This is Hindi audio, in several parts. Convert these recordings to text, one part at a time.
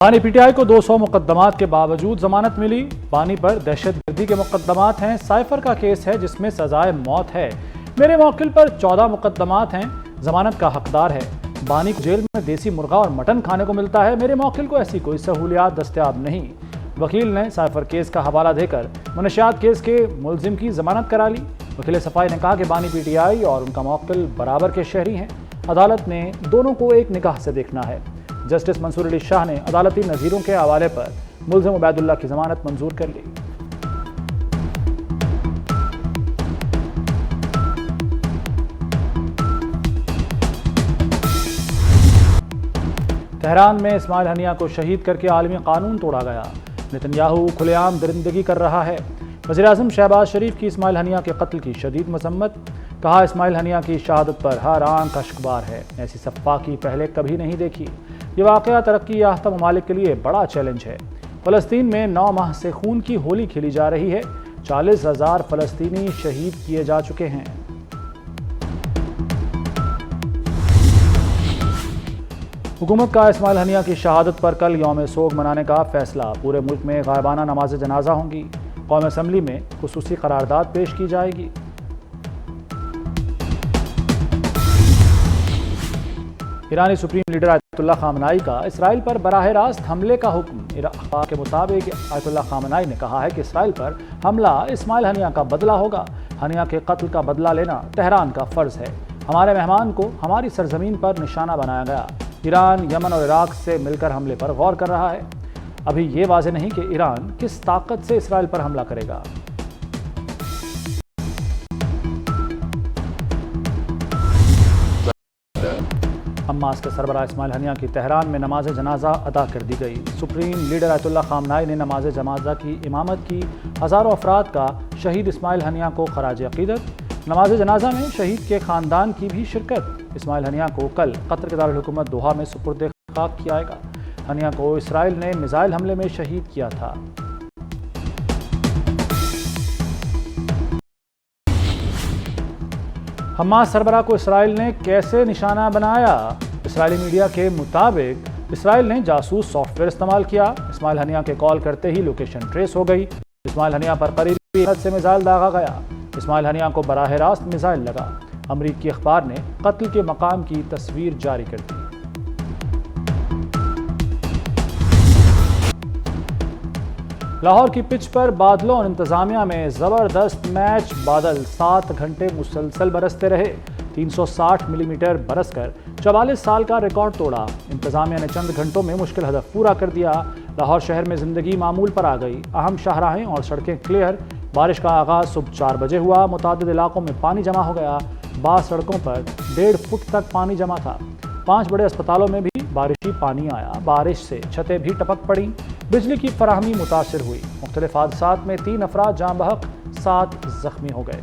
बानी पीटीआई को 200 मुकदमात के बावजूद जमानत मिली। बानी पर दहशतगर्दी के मुकदमात हैं। साइफर का केस है जिसमें सजाए मौत है। मेरे मौकिल पर 14 मुकदमात हैं। जमानत का हकदार है। बानी को जेल में देसी मुर्गा और मटन खाने को मिलता है। मेरे मौकिल को ऐसी कोई सहूलियात दस्तयाब नहीं। वकील ने साइफर केस का हवाला देकर मनशियात केस के मुलजिम की जमानत करा ली। वकील सफाई ने कहा कि बानी पीटीआई और उनका मौकिल बराबर के शहरी हैं। अदालत ने दोनों को एक निगाह से देखना है। जस्टिस मंसूर अली शाह ने अदालती नज़ीरों के हवाले पर मुलजिम उबैदुल्लाह की जमानत मंजूर कर ली। तेहरान में इस्माइल हनिया को शहीद करके आलमी कानून तोड़ा गया। नेतन्याहू खुलेआम दरिंदगी कर रहा है। वज़ीर-ए-आज़म शहबाज शरीफ की इस्माइल हनिया के कत्ल की शदीद मजम्मत। कहा, इस्माइल हनिया की शहादत पर हर आंख अश्कबार है। ऐसी सफ़ाकी पहले कभी नहीं देखी। ये वाक़या तरक्की याफ्ता ममालिक के लिए बड़ा चैलेंज है। फ़लस्तीन में 9 माह से खून की होली खेली जा रही है। 40,000 फ़लस्तीनी शहीद किए जा चुके हैं। हुकूमत का इस्माइल हनिया की शहादत पर कल यौम सोग मनाने का फैसला। पूरे मुल्क में गायबाना नमाज जनाजा होंगी। कौमी असम्बली में खुसूसी करारदाद पेश की जाएगी। ईरानी सुप्रीम लीडर आयतुल्लाह खामनाई का इसराइल पर बराह रास्त हमले का हुक्म। अखबार के मुताबिक आयतुल्लाह खामनाई ने कहा है कि इसराइल पर हमला इस्माइल हनिया का बदला होगा। हनिया के कत्ल का बदला लेना तेहरान का फ़र्ज है। हमारे मेहमान को हमारी सरजमीन पर निशाना बनाया गया। ईरान यमन और इराक से मिलकर हमले पर गौर कर रहा है। अभी ये वाज़ेह नहीं कि ईरान किस ताकत से इसराइल पर हमला करेगा। हमास के सरबराह इस्माइल हनिया की तेहरान में नमाज जनाजा अदा कर दी गई। सुप्रीम लीडर आयतुल्लाह खामनाई ने नमाज जनाजा की इमामत की। हज़ारों अफराद का शहीद इस्माइल हनिया को खराज अक़ीदत। नमाज जनाजा में शहीद के ख़ानदान की भी शिरकत। इस्माइल हनिया को कल कतर के दारुल हुकूमत दोहा में सुपुर्द खाक किया जाएगा। हनिया को इसराइल ने मिसाइल हमले में शहीद किया था। हमास सरबराह को इसराइल ने कैसे निशाना बनाया? इसराइली मीडिया के मुताबिक इसराइल ने जासूस सॉफ्टवेयर इस्तेमाल किया। इस्माइल हनिया के कॉल करते ही लोकेशन ट्रेस हो गई। इस्माइल हनिया पर करीबी हद से मिसाइल दागा गया। इस्माइल हनिया को बराह रास्त मिसाइल लगा। अमरीकी अखबार ने कत्ल के मकाम की तस्वीर जारी कर दी। लाहौर की पिच पर बादलों और इंतजामिया में जबरदस्त मैच। बादल 7 घंटे मुसलसल बरसते रहे। 360 मिलीमीटर बरसकर 44 साल का रिकॉर्ड तोड़ा। इंतजामिया ने चंद घंटों में मुश्किल हदफ पूरा कर दिया। लाहौर शहर में जिंदगी मामूल पर आ गई। अहम शाहराहें और सड़कें क्लियर। बारिश का आगाज सुबह 4 बजे हुआ। मुतादिद इलाकों में पानी जमा हो गया। बाज़ सड़कों पर 1.5 फुट तक पानी जमा था। 5 बड़े अस्पतालों में भी बारिशी पानी आया। बारिश से छतें भी टपक पड़ी। बिजली की फराहमी मुतासिर हुई। मुख्तलिफ हादसात में 3 अफराद जान बहक, 7 जख्मी हो गए।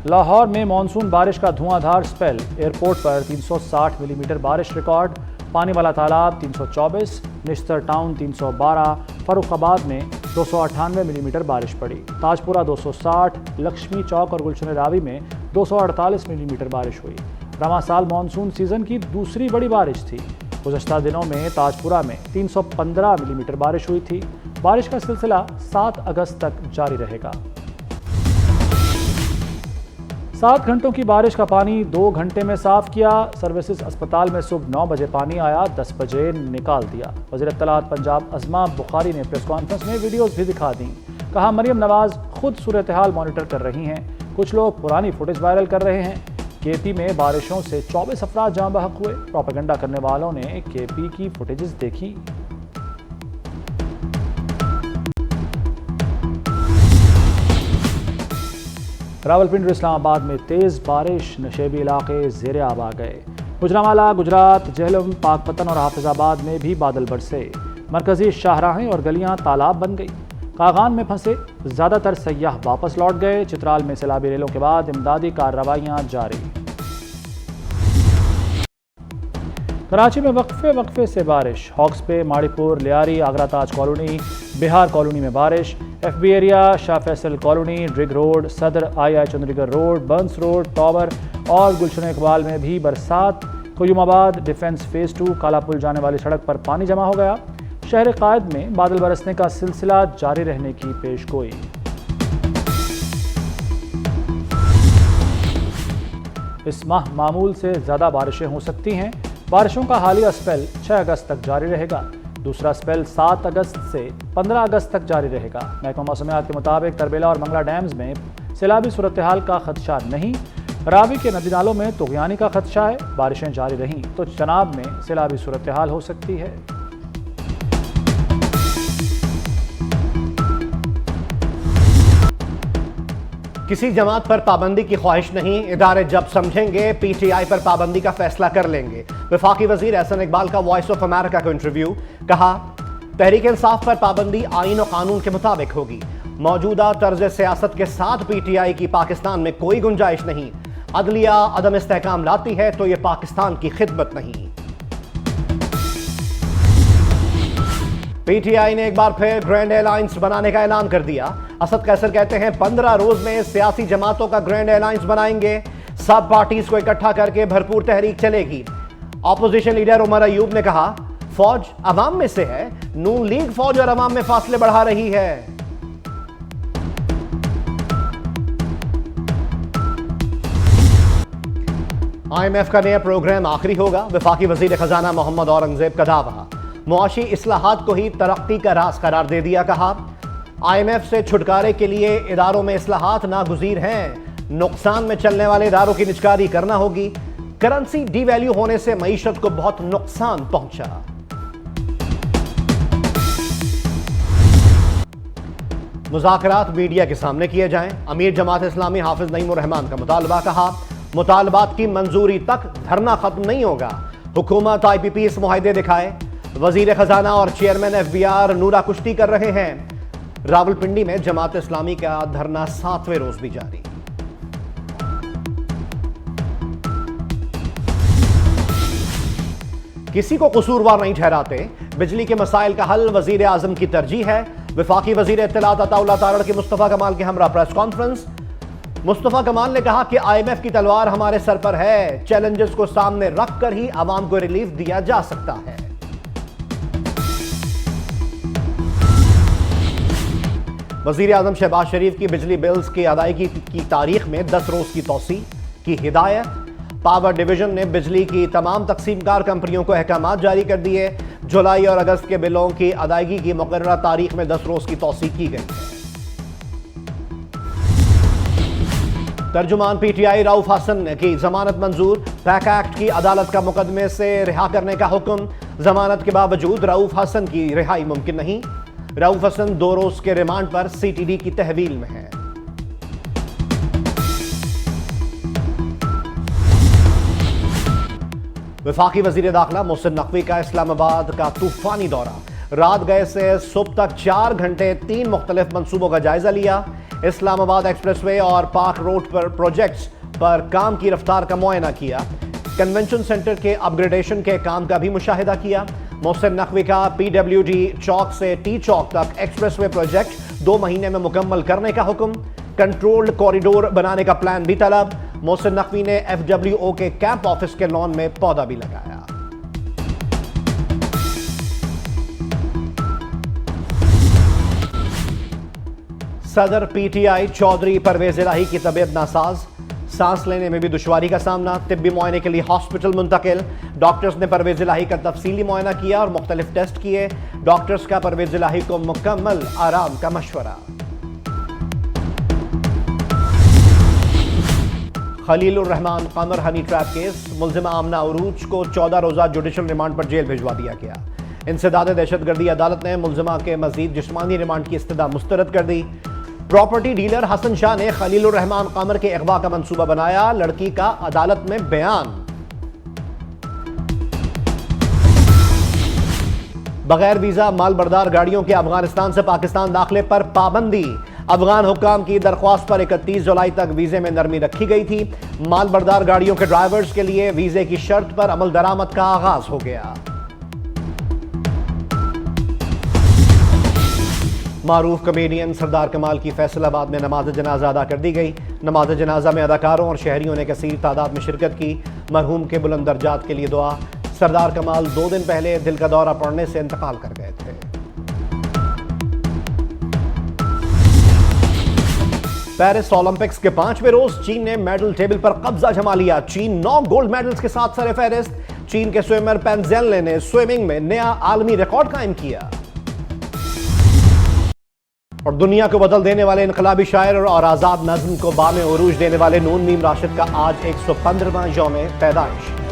लाहौर में मानसून बारिश का धुआंधार स्पेल। एयरपोर्ट पर 360 मिलीमीटर बारिश रिकॉर्ड। पानी वाला तालाब 324, निश्तर टाउन 312, फरुखाबाद में 298 मिलीमीटर बारिश पड़ी। ताजपुरा 260, लक्ष्मी चौक और गुलशन रावी में 248 मिलीमीटर बारिश हुई। रवां साल मानसून सीजन की दूसरी बड़ी बारिश थी। गुज़श्ता दिनों में ताजपुरा में 315 मिलीमीटर बारिश हुई थी। बारिश का सिलसिला 7 अगस्त तक जारी रहेगा। 7 घंटों की बारिश का पानी 2 घंटे में साफ किया। सर्विसेज अस्पताल में सुबह 9 बजे पानी आया, 10 बजे निकाल दिया। वज़ीर इत्तलात पंजाब अज़मा बुखारी ने प्रेस कॉन्फ्रेंस में वीडियोस भी दिखा दी। कहा, मरियम नवाज खुद सूरत हाल मॉनिटर कर रही हैं। कुछ लोग पुरानी फुटेज वायरल कर रहे हैं। केपी में बारिशों से 24 अफराद जान बहक हुए। प्रोपेगेंडा करने वालों ने केपी की फुटेजेस देखी। रावलपिंडी इस्लामाबाद में तेज बारिश। नशेबी इलाके ज़ेरे आब आ गए। गुजरांवाला, गुजरात, जेहलम, पाकपतन और हाफिजाबाद में भी बादल बरसे। मरकजी शाहराहें और गलियां तालाब बन गई। कागान में फंसे ज़्यादातर सयाह वापस लौट गए। चित्राल में सैलाबी रेलों के बाद इमदादी कार्रवाइयाँ जारी। कराची में वक्फे से बारिश। हॉक्स पे, माड़ीपुर, लियारी, आगरा ताज कॉलोनी, बिहार कॉलोनी में बारिश। FB area, Shah Faisal colony, Drigh road, सदर, II चंद्रीगढ़ रोड, बंस रोड, टॉवर और गुलशन इकबाल में भी बरसात। क़यूमाबाद डिफेंस फेज 2 काला पुल जाने वाली सड़क पर पानी जमा हो गया। शहर कायद में बादल बरसने का सिलसिला जारी रहने की पेशगोई। इस माह मामूल से ज़्यादा बारिशें हो सकती हैं। बारिशों का हालिया स्पेल 6 अगस्त तक जारी रहेगा। दूसरा स्पेल 7 अगस्त से 15 अगस्त तक जारी रहेगा। महकमा मौसमियात के मुताबिक तरबेला और मंगला डैम्स में सैलाबी सूरत हाल का खदशा नहीं। रावी के नदी नालों में तुग़यानी का खदशा है। बारिशें जारी रहीं तो चनाब में सैलाबी सूरत हाल हो सकती है। किसी जमात पर पाबंदी की ख्वाहिश नहीं, इदारे जब समझेंगे पीटीआई पर पाबंदी का फैसला कर लेंगे। वफाकी वजीर एहसन इकबाल का वॉइस ऑफ अमेरिका को इंटरव्यू। कहा, तहरीक इंसाफ पर पाबंदी आईन और कानून के मुताबिक होगी। मौजूदा तर्ज सियासत के साथ पीटीआई की पाकिस्तान में कोई गुंजाइश नहीं। अदलिया अदम इस्तेहकाम लाती है तो यह पाकिस्तान की खिदमत नहीं। पीटीआई ने एक बार फिर ग्रैंड अलायंस बनाने का ऐलान कर दिया। असद कैसर कहते हैं 15 रोज में सियासी जमातों का ग्रैंड अलायंस बनाएंगे। सब पार्टीज को इकट्ठा करके भरपूर तहरीक चलेगी। ऑपोजिशन लीडर उमर अयूब ने कहा, फौज अवाम में से है, नून लीग फौज और अवाम में फासले बढ़ा रही है। IMF का नया प्रोग्राम आखिरी होगा। वफाकी वजीर खजाना मोहम्मद औरंगजेब का दावा। मुआशी इस्लाहात को ही तरक्की का राज करार दे दिया। कहा, IMF से छुटकारे के लिए इदारों में इस्लाहात नागुज़ीर हैं। नुकसान में चलने वाले इदारों की निजकारी करना होगी। करेंसी डीवैल्यू होने से मईशत को बहुत नुकसान पहुंचा। मुज़ाकरात मीडिया के सामने किए जाएं। अमीर जमात इस्लामी हाफिज नईमुर रहमान का मुतालबा। कहा, मुतालबात की मंजूरी तक धरना खत्म नहीं होगा। हुकूमत IPP इस मुआहदे दिखाए। वजीर खजाना और चेयरमैन FBR नूरा कुश्ती कर रहे हैं। रावलपिंडी में जमात इस्लामी का धरना 7वें रोज भी जारी। किसी को कसूरवार नहीं ठहराते। बिजली के मसाइल का हल वजीर आजम की तरजीह है। वफाकी वजीर इत्तलात अताउल्लाह तारड़ की मुस्तफा कमाल के हमरा प्रेस कॉन्फ्रेंस। मुस्तफा कमाल ने कहा कि IMF की तलवार हमारे सर पर है। चैलेंजेस को सामने रखकर ही आवाम को रिलीफ दिया जा सकता है। वजीर आजम शहबाज शरीफ की बिजली बिल्स की अदायगी की तारीख में 10 रोज की तौसी की हिदायत। पावर डिवीजन ने बिजली की तमाम तकसीमकार कंपनियों को अहकाम जारी कर दिए। जुलाई और अगस्त के बिलों की अदायगी की मुकर्ररा तारीख में 10 रोज की तौसी की गई है। तर्जुमान PTI राउफ हसन की जमानत मंजूर। पैक एक्ट की अदालत का मुकदमे से रिहा करने का हुक्म। जमानत के बावजूद राउफ हसन की रिहाई मुमकिन नहीं। राउफ हसन 2 रोज के रिमांड पर CTD की तहवील में है। वफाकी वजीर दाखिला मोहसिन नकवी का इस्लामाबाद का तूफानी दौरा। रात गए से सुबह तक 4 घंटे 3 मुख्तलिफ मंसूबों का जायजा लिया। इस्लामाबाद एक्सप्रेसवे और पार्क रोड पर प्रोजेक्ट्स पर काम की रफ्तार का मुआयना किया। कन्वेंशन सेंटर के अपग्रेडेशन के काम का भी मुशाहिदा किया। मोहसिन नकवी का PWD चौक से T चौक तक एक्सप्रेसवे प्रोजेक्ट 2 महीने में मुकम्मल करने का हुक्म। कंट्रोल्ड कॉरिडोर बनाने का प्लान भी तलब। मोहसिन नकवी ने FWO के कैंप ऑफिस के लॉन में पौधा भी लगाया। सदर PTI चौधरी परवेज इलाही की तबीयत नासाज। सांस लेने में भी दुश्वारी का सामना। तिब्बी मुआयने के लिए हॉस्पिटल मुंतकिल। डॉक्टर्स ने परवेज इलाही का तफसीली मुआयना किया और मुख्तलिफ टेस्ट किए। डॉक्टर्स का परवेज इलाही को मुकम्मल आराम का मशवरा। खलीलुर रहमान कमर हनी ट्रैप केस। मुल्जिमा आमना उरूज को 14 रोजा जुडिशल रिमांड पर जेल भिजवा दिया गया। इंसदाद दहशतगर्दी अदालत ने मुल्जिमा के मजीद जिस्मानी रिमांड की इस्तदा मुस्तरद कर दी। प्रॉपर्टी डीलर हसन शाह ने खलीलुर रहमान कमर के अगवा का मंसूबा बनाया। लड़की का अदालत में बयान। बगैर वीजा मालबरदार गाड़ियों के अफगानिस्तान से पाकिस्तान दाखिले पर पाबंदी। अफगान हुक्काम की दरख्वास्त पर 31 जुलाई तक वीजे में नरमी रखी गई थी। मालबरदार गाड़ियों के ड्राइवर्स के लिए वीजे की शर्त पर अमल दरामद का आगाज हो गया। मारूफ कमेडियन सरदार कमाल की फैसलाबाद में नमाज जनाजा अदा कर दी गई। नमाज जनाजा में अदाकारों और शहरियों ने कसीर तादाद में शिरकत की। मरहूम के बुलंद दर्जात के लिए दुआ। सरदार कमाल 2 दिन पहले दिल का दौरा पड़ने से इंतकाल कर गए थे। पेरिस ओलंपिक्स के 5वें रोज चीन ने मेडल टेबल पर कब्जा जमा लिया। चीन 9 गोल्ड मेडल्स के साथ सरफहरिस्त। चीन के स्विमर पेन ज़ेनले ने स्विमिंग में नया आलमी रिकॉर्ड कायम किया। और दुनिया को बदल देने वाले इनकलाबी शायर और आजाद नज्म को बामे उरूज देने वाले नून मीम राशिद का आज 115वां यौम पैदाइश।